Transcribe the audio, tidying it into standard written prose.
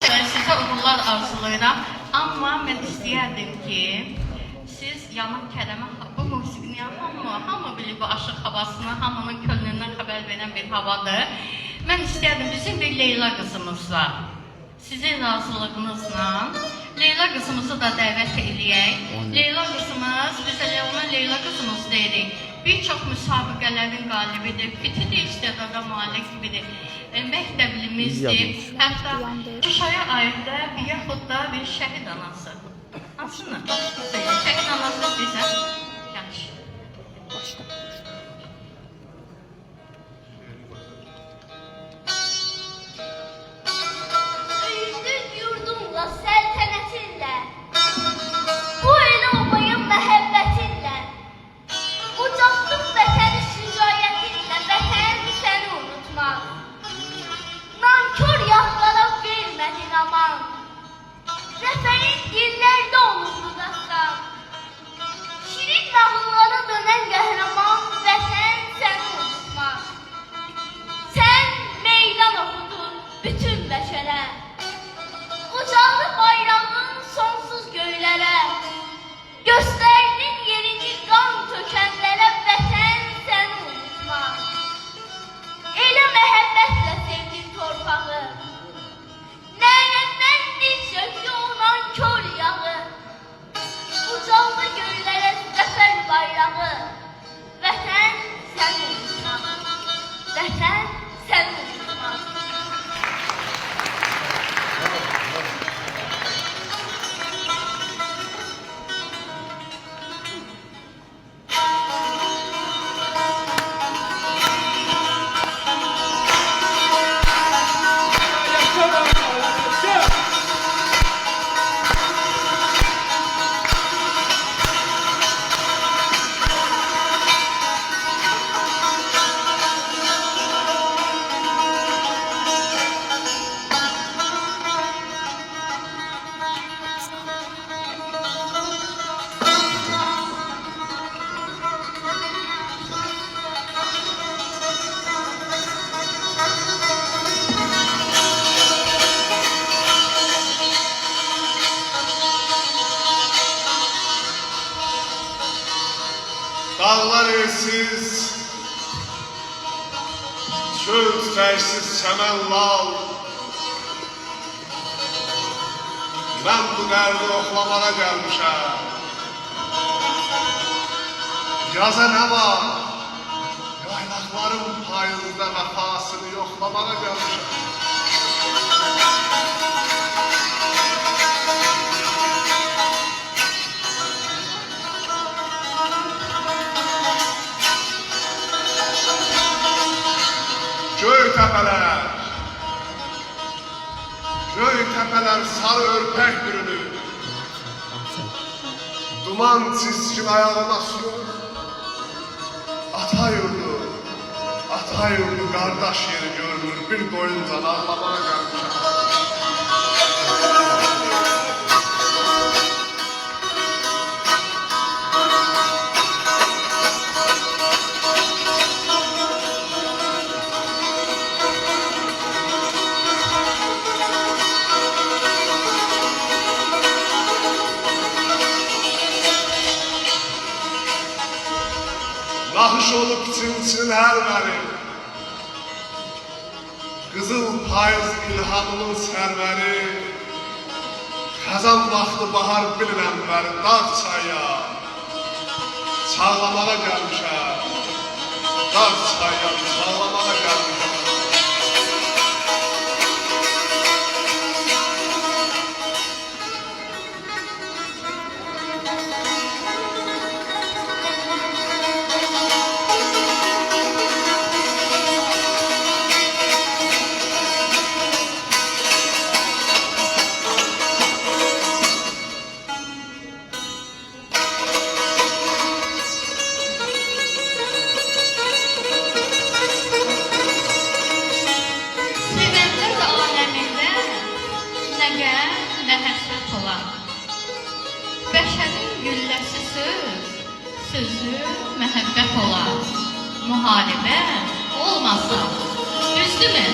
Sizə uğurlar arzulayıram. Amma mən istəyərdim ki, siz Yaman Kərəmə bu musiqini hamı bilir bu aşıq havasını, hamının könlündən xəbər verən bir havadır. Mən istəyərdim, bizim bir Leyla qızımız var. Sizin razılığınızla Leyla qızımızı da dəvət edək. Leyla qızımız, biz elə ona Leyla qızımız deyirik. Bir çox müsabiqələrin qalibidir, fitili istedada malik biridir. Məktəblimizdir, hətta Şuşaya aiddə yaxud da bir şəhid anası. Hansını? Şəhid anası bizə yaxşı. Öyündün yurdumla, səltənətinlə, bu elə obayın məhəbbətinlə, ucaltdın vətəni şücaətinlə, vətən səni unutmaz. Nankör yaxlara vermədin aman, zəfərin dillərdə olurdu dastan. Şirin nağıllara dönən qəhrəman, vətən səni unutmaz. Sən meydan oxudun bütün bəşərə, ucaldı bayrağın sonsuz göylərə, göstərdin yerini qan tökənlərə, vətən səni unutmaz. Elə məhəbbətlə sevdin torpağı, nəyləndən söktü o nankör yağı, ucaldı göylərə zəfər bayrağı, vətən səni unutmaz, vətən səni unutmaz. Dağlar elsiz, çöl tütəksiz, çəmən lal. Mən bu dərdi oxlamağa gəlmişəm. Yaza nə var? Yaylaqların payında vəfasını yoxlamağa gəlmişəm. Göy təpələr sarı örpək bürünür. Duman çizgin ayağına sürür. Ata yurdu, qardaş yeri görünür. Bir qoyuncan ağlamağa gəlmişəm. Naxış olub çin-çin hər mənim, qızıl payız ilhamının sərvəri, xəzan vaxtı bahar bilirəm bəri, dağ çaya, çağlamağa gəlmişəm, dağ çaya, çağlamağa gəlmişəm. Bəşərin gülləsi sözü məhəbbət olar. Müharibə olmasa, düzdürmü?